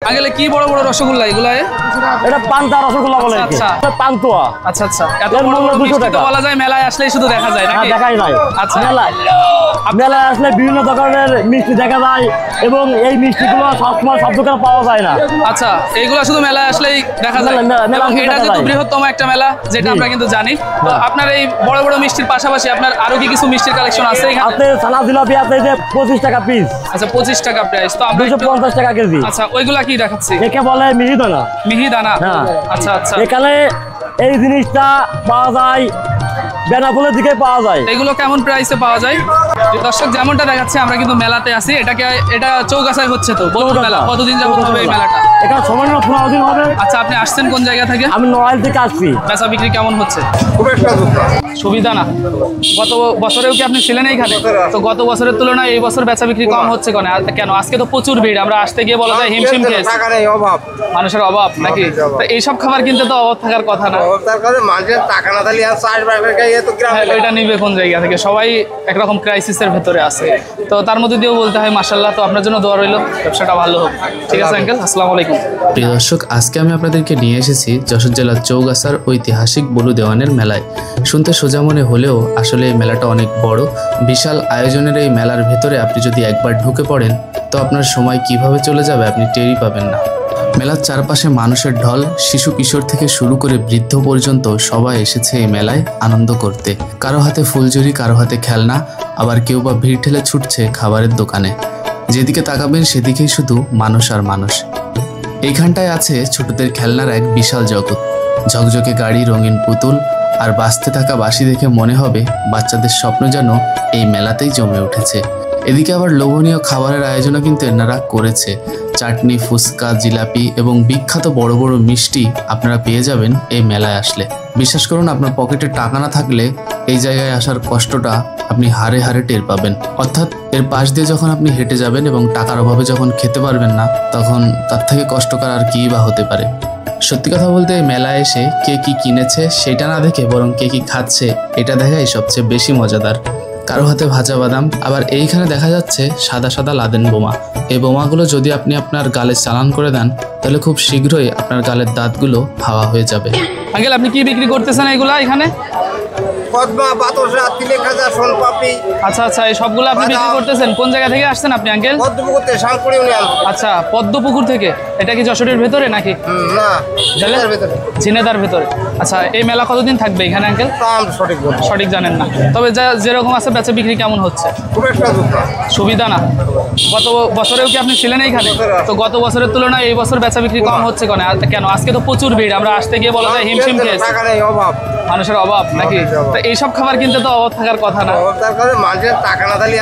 Uncle কি বড় বড় রসগোল্লা এগুলা? এটা পান্তা রসগোল্লা বলে। আচ্ছা পান্তুয়া। আচ্ছা আচ্ছা, এত বড় বড় মিষ্টি তো বলা যায় মেলায় আসলেই শুধু দেখা যায় নাকি? দেখাই নাই। আচ্ছা, মেলায় আসলে বিভিন্ন ধরনের মিষ্টি দেখা যায় এবং এই মিষ্টিগুলো সবসময় সব দোকানে পাওয়া যায় না। আচ্ছা, এইগুলা শুধু মেলায় আসলেই দেখা যায়। এটা যেহেতু বৃহত্তম একটা মেলা, যেটা আমরা কিন্তু জানি। তো আপনার এই বড় বড় মিষ্টির পাশাপাশি আপনার আরো কি কিছু মিষ্টির কালেকশন আছে এখানে? আছে ছানা জিলাপি আছে যে 25 টাকা পিস। আচ্ছা, 25 টাকা প্রাইস। তো আমরা 250 টাকা কেজি। আচ্ছা, ওইগুলা কি দেখাচ্ছি? একে বলে মিহিদানা। মিহিদানা। আচ্ছা আচ্ছা, এখানে এই জিনিসটা পাওয়া যায় বেনাপোলের দিকে পাওয়া যায়। এগুলো কেমন প্রাইসে পাওয়া যায়? দর্শক যেমনটা দেখাচ্ছে আমরা কিন্তু মেলাতে আছি। এটা চৌগাছায় হচ্ছে। তো বলুন মেলা কতদিন যাবত হবে এই মেলাটা? এটা সময় 15 দিন হবে। আচ্ছা, আপনি আসছেন কোন জায়গা থেকে? আমি নড়াইল থেকে আসছি। বেচা বিক্রি কেমন হচ্ছে? খুব একটা সুবিধা না। গত বছরেও কি আপনি ছিলেন এইখানে? তো গত বছরের তুলনায় এই বছর বেচা বিক্রি কম হচ্ছে কেন? আজকে তো প্রচুর ভিড়, আমরা আসতে গিয়ে বলা যায় হিমশিম খেয়েছি। অভাব, মানুষের অভাব নাকি? এইসব খাবার কিনতে তো অভাব থাকার কথা না। টাকা না দিলে এটা নিবে কোন জায়গা থেকে? সবাই একরকম ক্রাইসিসের ভেতরে আছে। তো তার মধ্যে দিয়েও বলতে হয় মাশাআল্লাহ। তো আপনার জন্য দোয়া রইল, ব্যবসাটা ভালো হোক। ঠিক আছে আঙ্কেল, আসসালামু আলাইকুম। প্রিয় দর্শক, আজকে আমি আপনাদেরকে নিয়ে এসেছি যশোর জেলার চৌগাছার ঐতিহাসিক বলু দেওয়ানের মেলায়। শুনতে সোজা মনে হলেও আসলে এই মেলাটা অনেক বড়। বিশাল আয়োজনের এই মেলার ভেতরে আপনি যদি একবার ঢুকে পড়েন তো আপনার সময় কিভাবে চলে যাবে আপনি টেরই পাবেন না। মেলার চারপাশে মানুষের ঢল, শিশু কিশোর থেকে শুরু করে বৃদ্ধ পর্যন্ত সবাই এসেছে এই মেলায় আনন্দ করতে। কারো হাতে ফুলঝুরি, কারো হাতে খেলনা, আবার কেউ বা ভিড় ঠেলে ছুটছে খাবারের দোকানে। যেদিকে তাকাবেন সেদিকেই শুধু মানুষ আর মানুষ। এইখানটায় আছে ছোটদের খেলনার এক বিশাল জগৎ। ঝকঝকে গাড়ি, রঙিন পুতুল আর বাঁচতে থাকা বাঁশি দেখে মনে হবে বাচ্চাদের স্বপ্ন যেন এই মেলাতেই জমে উঠেছে। এদিকে আবার লোভনীয় খাবারের আয়োজনও কিন্তু এনারা করেছে। চাটনি, ফুচকা, জিলাপি এবং বিখ্যাত বড় বড় মিষ্টি আপনারা পেয়ে যাবেন এই মেলায় আসলে। বিশ্বাস করুন, আপনার পকেটে টাকা না থাকলে এই জায়গায় আসার কষ্টটা আপনি হারে হারে টের পাবেন। অর্থাৎ এর পাশ দিয়ে যখন আপনি হেঁটে যাবেন এবং টাকার অভাবে যখন খেতে পারবেন না, তখন তার থেকে কষ্টকর আর কী বা হতে পারে। সত্যি কথা বলতে মেলায় এসে কে কি কিনেছে সেটা না দেখে বরং কে কি খাচ্ছে এটা দেখাই সবচেয়ে বেশি মজাদার। কারো হাতে ভাজা বাদাম, আবার এইখানে দেখা যাচ্ছে সাদা সাদা লাদেন বোমা। এই বোমাগুলো যদি আপনি আপনার গালে চালান করে দেন তাহলে খুব শীঘ্রই আপনার গালের দাঁতগুলো হাওয়া হয়ে যাবে। আঙ্কেল, আপনি কি বিক্রি করতেছেন এগুলা এখানে? কদমা, বাতাসা, তিলেক খাজা, সোনপাপড়ি। আচ্ছা আচ্ছা, এই সবগুলো আপনি বিক্রি করতেছেন? কোন জায়গা থেকে আসছেন আপনি আঙ্কেল? পদ্মপুকুর থেকে, শালপুর ইউনিয়ন। আচ্ছা, পদ্মপুকুর থেকে। এটা কি যশোরের ভেতরে নাকি? না, ঝিনেদার ভেতরে। ঝিনেদার ভেতরে। আচ্ছা, এই মেলা কতদিন থাকবে এখানে আঙ্কেল? সঠিক জানেন না, তবে যেরকম আছে বেচা বিক্রি কেমন হচ্ছে? খুব একটা সুবিধা না। গত বছরেও কি আপনি ছিলেন এইখানে? তো গত বছরের তুলনায় এই বছর বেচা বিক্রি কম হচ্ছে কেন? আজকে তো প্রচুর ভিড়, আমরা আসতে গিয়ে বলা যায় হিমশিম খেয়েছি। অভাব, মানুষের অভাব নাকি? তো এইসব খাবার কিনতে তো অভাব থাকার কথা না। টাকা না দিলে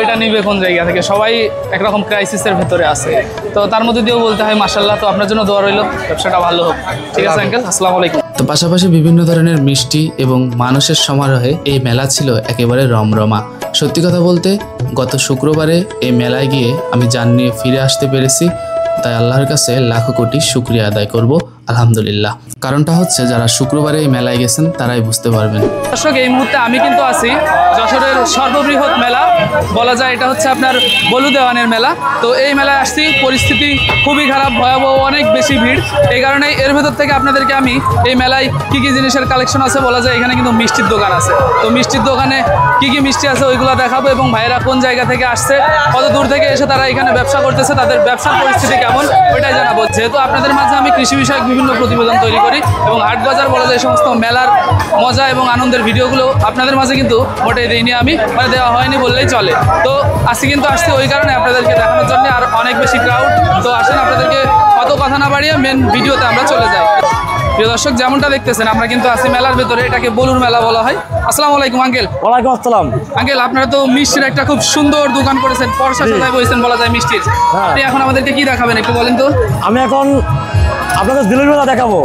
এটা নিবে কোন জায়গা থেকে? সবাই একরকম ক্রাইসিসের ভেতরে আছে। তো তার মধ্যে দিয়েও বলতে হয় মাশাআল্লাহ। তো আপনার জন্য দোয়া রইল, ব্যবসাটা ভালো হোক। ঠিক আছে আঙ্কেল, আসসালামু আলাইকুম। তো পাশাপাশি বিভিন্ন ধরনের মিষ্টি এবং মানুষের সমারোহে এই মেলা ছিল একেবারে রমরমা। সত্যি কথা বলতে গত শুক্রবারে এই মেলায় গিয়ে আমি জান নিয়ে ফিরে আসতে পেরেছি, তাই আল্লাহর কাছে লাখো কোটি শুকরিয়া আদায় করব আলহামদুলিল্লাহ। কারণটা হচ্ছে যারা শুক্রবারে এই মেলায় গেছেন তারাই বুঝতে পারবেন। দর্শক, এই মুহূর্তে আমি কিন্তু আছি যশোরের সর্ববৃহৎ মেলা, বলা যায় এটা হচ্ছে আপনার বলু দেওয়ানের মেলা। তো এই মেলায় আসছি, পরিস্থিতি খুবই খারাপ, ভয়াবহ, অনেক বেশি ভিড়। এই কারণে এর ভেতর থেকে আপনাদেরকে আমি এই মেলায় কী কী জিনিসের কালেকশন আছে বলা যায়, এখানে কিন্তু মিষ্টির দোকান আছে। তো মিষ্টির দোকানে কী কী মিষ্টি আছে ওইগুলো দেখাবো এবং ভাইয়েরা কোন জায়গা থেকে আসছে, কত দূর থেকে এসে তারা এখানে ব্যবসা করতেছে, তাদের ব্যবসার পরিস্থিতি কেমন ওইটাই জানাবো। যেহেতু আপনাদের মাঝে আমি কৃষি বিষয়ক বিভিন্ন প্রতিবেদন তৈরি করি এবং হাট বাজার বলা যায় সমস্ত মেলার মজা এবং আনন্দের ভিডিওগুলো আপনাদের মাঝে কিন্তু মোটেই দিইনি আমি, মানে দেওয়া হয়নি বললেই চলে। তো আজকে কিন্তু আসছে ওই কারণে আপনাদেরকে দেখানোর জন্য, আর অনেক বেশি ক্রাউড। তো আসেন আপনাদেরকে অত কথা না বাড়িয়ে মেন ভিডিওতে আমরা চলে যাই। প্রিয় দর্শক, যেমনটা দেখতেছেন আমরা কিন্তু আছি মেলার ভেতরে, এটাকে বলুর মেলা বলা হয়। আসসালামু আলাইকুম আঙ্কেল। ওয়ালাইকুম আসসালাম। আঙ্কেল, আপনারা তো মিষ্টির একটা খুব সুন্দর দোকান করেছেন, পরশা সাজায় বসেছেন বলা যায় মিষ্টির। আপনি এখন আমাদেরকে কি দেখাবেন একটু বলেন তো? আমি এখন আপনাদের জিলেবিটা দেখাবো।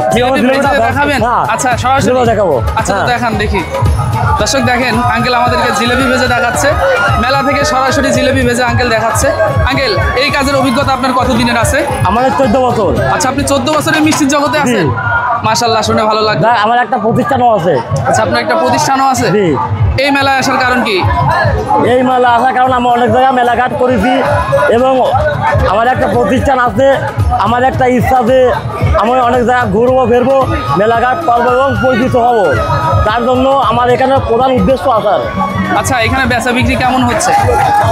দেখাবেন? আচ্ছা, সরাসরি দেখাবো। আচ্ছা, দেখান দেখি। দর্শক দেখেন, আঙ্কেল আমাদেরকে জিলেবি ভেজে দেখাচ্ছে, মেলা থেকে সরাসরি জিলেবি ভেজে আঙ্কেল দেখাচ্ছে। আঙ্কেল, এই কাজের অভিজ্ঞতা আপনার কতদিনের আছে? আমাদের 14 বছর। আচ্ছা, আপনি 14 বছরের মিষ্টির জগতে আছেন? মাশাআল্লাহ, শুনে ভালো লাগলো। আমার একটা প্রতিষ্ঠানও আছে। আচ্ছা, আপনার একটা প্রতিষ্ঠানও আছে? এই মেলায় আসার কারণ কি? এই মেলা আসার কারণ আমি অনেক জায়গায় মেলাঘাট করেছি এবং আমার একটা প্রতিষ্ঠান আছে, আমার একটা ইচ্ছা যে আমি অনেক জায়গায় ঘুরবো ফিরবো, মেলাঘাট করবো এবং পরিচিত হব। তার জন্য আমার এখানে প্রধান উদ্দেশ্য আসার। আচ্ছা, এখানে বেচা বিক্রি কেমন হচ্ছে?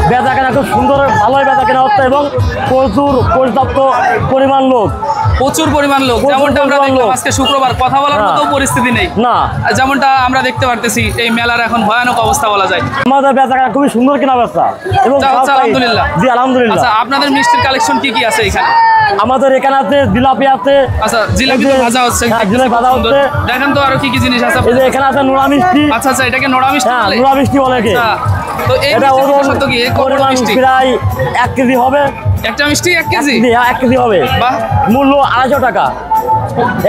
বেচা কেনা খুব সুন্দর, ভালোই বেচা কেনা হচ্ছে এবং প্রচুর পর্যাপ্ত পরিমাণ লোক। প্রচুর পরিমাণ লোক, প্রচুর যেমনটা আমরা পরিমাণ দেখলাম লোক। আজকে শুক্রবার, কথা বলার হ্যাঁ। মতো পরিস্থিতি নেই। না, যেমনটা আমরা দেখতে পারতেছি এই মেলার এখন ভয়ানক অবস্থা বলা যায়। আমাদের বেচা কেনা খুবই সুন্দর কেনা বেচা এবং আচ্ছা, সব সাইজ। আলহামদুলিল্লাহ। জি আলহামদুলিল্লাহ। আচ্ছা, আপনাদের মিষ্টির কালেকশন কি কি আছে এখানে? আমাদের এখানে আছে জিলাপি আছে। আচ্ছা, জিলাপি তো ভাজা হচ্ছে। হ্যাঁ, জিলাপি ভাজা সুন্দর। হচ্ছে। দেখেন তো আরো কি কি জিনিস আছে। এই যে এখানে আছে নোড়া মিষ্টি। আচ্ছা আচ্ছা, এটাকে নোড়া মিষ্টি হ্যাঁ, বলে? নোড়া মিষ্টি বলে কি? আচ্ছা, তো এই এটা মিষ্টির ওজন বিশেষত্ব কি? এই কত পরিমাণ মিষ্টি? প্রায় 1 কেজি হবে। একটা মিষ্টি 1 কেজি? জি, 1 কেজি হবে। বাহ। মূল্য 250 টাকা।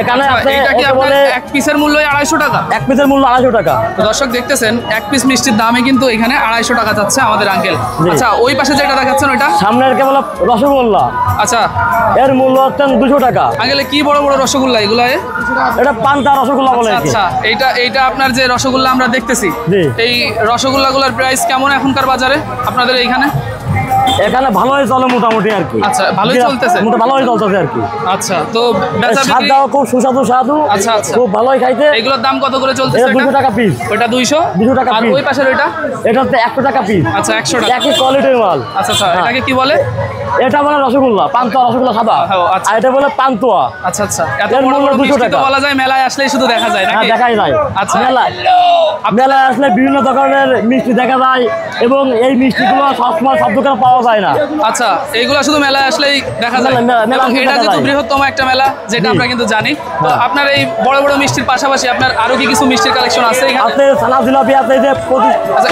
এখানে আচ্ছা, আছে এটা কি একে আপনার বলে এক পিসের মূল্য 250 টাকা? 1 পিসের মূল্য 250 টাকা। তো দর্শক দেখতেছেন, এক পিস মিষ্টির দামে কিন্তু এখানে 250 টাকা যাচ্ছে আমাদের আঙ্কেল। জি। আচ্ছা, ওই পাশে যেটা দেখাচ্ছেন ওইটা? সামনের কেবল রসগোল্লা, আচ্ছা এর মূল্য হচ্ছে 200 টাকা। আঙ্কেল, কি বড় বড় রসগোল্লা এগুলো? এটা পান্তা রসগোল্লা বলে আচ্ছা কি? আচ্ছা, এইটা আপনার যে রসগোল্লা আমরা দেখতেছি, জি। এই রসগোল্লাগুলোর প্রাইস কেমন এখনকার বাজারে আপনাদের এইখানে? এখানে ভালোই চলে মোটামুটি আর কি। আচ্ছা, ভালোই চলতেছে? ভালোই চলতেছে আর কি। আচ্ছা, তো বেচা বিক্রি? স্বাদটাও খুব সুস্বাদু স্বাদু। আচ্ছা, আচ্ছা। খুব ভালোই খাইতে। এইগুলোর দাম কত করে চলতেছে? এটা 200 টাকা পিস। ওইটা 200 টাকা আর piece। ওই পাশের ওইটা? এটা হচ্ছে 100 টাকা পিস। আচ্ছা, 100 টাকা। একই কোয়ালিটির মাল। আচ্ছা আচ্ছা, হ্যাঁ। এটাকে কি বলে? এটা বলে রসগোল্লা, পান্তুয়া রসগোল্লা সাদা। হ্যাঁ, আচ্ছা। আর এটা বলে পান্তুয়া। আচ্ছা আচ্ছা, এত এর বড় মূল্য বড় 200 মিষ্টি তো টাকা। বলা যায় মেলায় আসলেই শুধু দেখা যায় হ্যাঁ, নাকি? দেখাই যায়। আচ্ছা। মেলায় আসলে বিভিন্ন ধরনের মিষ্টি দেখা যায় এবং এই মিষ্টিগুলো সবসময় সব দোকানে পাওয়া যায় না। আচ্ছা, এইগুলা শুধু মেলায় আসলেই দেখা যায়। মেলা এবং আসলেই এটা দেখা যেহেতু যায়। বৃহত্তম একটা মেলা, যেটা জি। আমরা কিন্তু জানি, তো হ্যাঁ। আপনার এই বড় বড় মিষ্টির পাশাপাশি আপনার আরো কি কিছু মিষ্টির কালেকশন আছে এখানে? আছে ছানা জিলাপি আছে। এই যে আচ্ছা,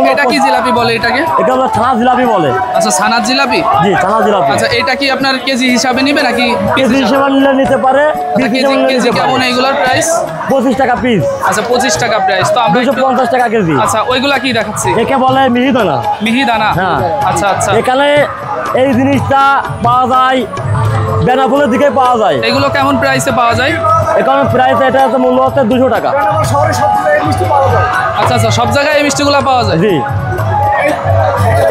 এটা কি জিলাপি বলে এটাকে? এটা হলো ছানা জিলাপি বলে। আচ্ছা, ছানার জিলাপি। জি, ছানা জিলাপি। আচ্ছা, এটা কি আপনার কেজি হিসাবে নিবে নাকি কেজি হিসেবে নিলে নিতে পারে, আচ্ছা, পিস হিসেবে নিলে কেজি নিতে পারে। কেমন এইগুলোর প্রাইস? 25 টাকা পিস। আচ্ছা, 25 টাকা প্রাইস। তো আমরা একটু- 250 টাকা কেজি। আচ্ছা, ওইগুলা কি দেখাচ্ছি? একে বলে মিহিদানা। মিহিদানা। হ্যাঁ। আচ্ছা আচ্ছা, এখানে এই জিনিসটা পাওয়া যায় বেনাপোলের দিকে পাওয়া যায়। এগুলো কেমন প্রাইসে পাওয়া যায়? এখানে প্রাইস এটা হচ্ছে মূল্য হচ্ছে 200 টাকা। আচ্ছা আচ্ছা, সব জায়গায় এই মিষ্টিগুলো পাওয়া যায়? জি,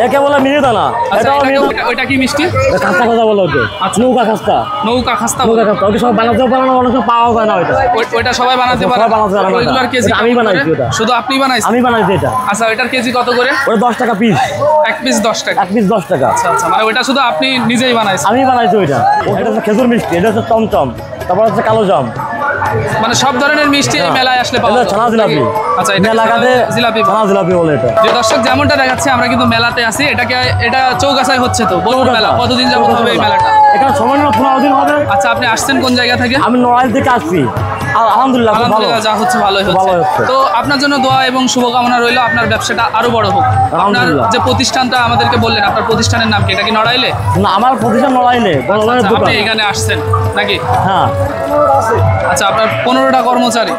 একে বলে মিহিদানা। আচ্ছা, এটাও ওইটা কি মিষ্টি? খাস্তা কথা বলে ওকে। আচ্ছা। নৌকা খাস্তা। নৌকা খাস্তা নৌকা বলে? খাস্তা ওকে সব বানাতেও পারে না, অনেক সময় পাওয়া যায় না ওইটা। ওইটা সবাই বানাতে পারে? সবাই বানাতে পারে না। ওইগুলোর কেজি এটা আমি কেমন করে? বানাইছি ওটা। শুধু আপনি বানাইছেন? আমি বানাইছি এটা। আচ্ছা, ওইটার কেজি কত করে? ওটা 10 টাকা পিস। এক পিস 10 টাকা। 1 পিস 10 টাকা। আচ্ছা আচ্ছা, মানে ওইটা শুধু আপনি নিজেই বানাইছেন? আমি বানাইছি ওইটা। এটা হচ্ছে খেজুর মিষ্টি, এটা হচ্ছে চমচম, তারপর হচ্ছে কালো জাম। মানে সব ধরনের মিষ্টি এই হ্যাঁ। মেলায় আসলে পাওয়া এটা যায়? ছানা জিলাপি। আচ্ছা, এটা মেলাঘাটে জিলাপি। ছানা জিলাপি বলে এটা। যে দর্শক যেমনটা দেখাচ্ছে, আমরা কিন্তু মেলাতে আছি। এটা চৌগাছায় হচ্ছে। তো বলুন মেলা কতদিন যাবত হবে এই মেলাটা? এখানে সামান্য 15 দিন হবে। আচ্ছা, আপনি আসছেন কোন জায়গা থেকে? আমি নড়াইল থেকে আসছি। আর আলহামদুলিল্লাহ খুব ভালো। আলহামদুলিল্লাহ, যা হচ্ছে ভালোই ভালোই হচ্ছে। হচ্ছে। তো আপনার জন্য দোয়া এবং শুভকামনা রইল, আপনার ব্যবসাটা আরো বড় হোক। আপনার আলহামদুলিল্লাহ। যে প্রতিষ্ঠানটা আমাদেরকে বললেন, আপনার প্রতিষ্ঠানের নাম কি? এটা কি নড়াইলে? না, আমার প্রতিষ্ঠান নড়াইলে বড়বাইয়ের আচ্ছা, দোকান। আপনি এখানে আসছেন নাকি? হ্যাঁ। আচ্ছা, আপনার 15টা কর্মচারী।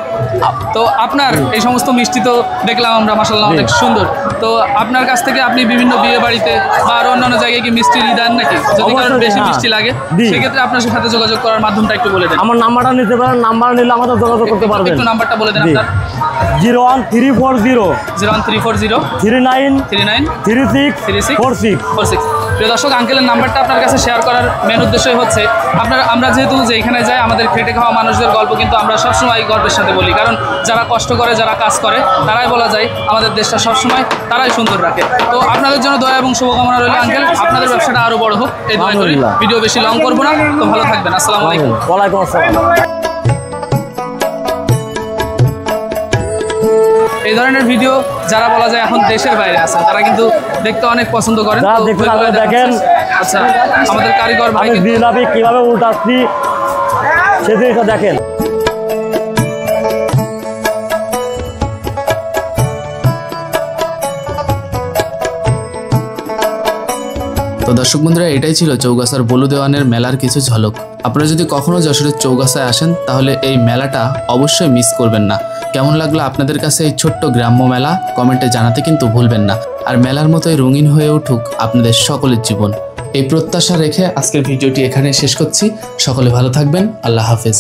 তো আপনার এই সমস্ত মিষ্টি তো দেখলাম আমরা, মাশাআল্লাহ অনেক সুন্দর। তো আপনার কাছ থেকে আপনি বিভিন্ন বিয়ে বাড়িতে বা আরো অন্যান্য জায়গায় কি মিষ্টি দেন নাকি? যদি কারোর অবশ্যই, বেশি হ্যাঁ। মিষ্টি লাগে, দিই। সেক্ষেত্রে আপনার সাথে যোগাযোগ করার মাধ্যমটা একটু বলে দেন। আমার নাম্বারটা নিতে পারেন, নাম্বার নিলে আমাদের যোগাযোগ করতে পারবেন। একটু নাম্বারটা বলে দেন জি। আপনার। 01340 01340 39 39 36 36 46। 46। প্রিয় দর্শক, আঙ্কেলের নাম্বারটা আপনার কাছে শেয়ার করার মেন উদ্দেশ্যই হচ্ছে আমরা যেহেতু যেখানে যাই, আমাদের খেটে খাওয়া মানুষদের গল্প কিন্তু আমরা সবসময় গর্বের সাথে বলি। কারণ যারা কষ্ট করে, যারা কাজ করে, তারাই বলা যায় আমাদের দেশটা সবসময় তারাই সুন্দর রাখে। তো আপনাদের জন্য দয়া এবং শুভকামনা রইল আঙ্কেল, আপনাদের ব্যবসাটা আরো বড় হোক, এই দোয়া করি। আলহামদুলিল্লাহ। ভিডিও বেশি লং করবো না, তো ভালো থাকবেন। আসসালামু আলাইকুম। ওয়ালাইকুম আসসালাম। এই ধরনের ভিডিও যারা বলা যায় এখন দেশের বাইরে আছেন, তারা কিন্তু দেখতে অনেক পছন্দ করেন। যারা তো দেখতে ওইগুলো চান, দেখাচ্ছেন। দেখেন। আচ্ছা, আমাদের কারিগর ভাই আমি কিন্তু- জিলাপি কিভাবে উল্টাচ্ছি সে জিনিসটা দেখেন। তো দর্শক বন্ধুরা, এটাই ছিল চৌগাছার বলু দেওয়ানের মেলার কিছু ঝলক। আপনারা যদি কখনো যশোরের চৌগাছায় আসেন, তাহলে এই মেলাটা অবশ্যই মিস করবেন না। কেমন লাগলো আপনাদের কাছে এই ছোট্ট গ্রাম্য মেলা, কমেন্টে জানাতে কিন্তু ভুলবেন না। আর মেলার মতোই রঙিন হয়ে উঠুক আপনাদের সকলের জীবন, এই প্রত্যাশা রেখে আজকের ভিডিওটি এখানে শেষ করছি। সকলে ভালো থাকবেন। আল্লাহ হাফেজ।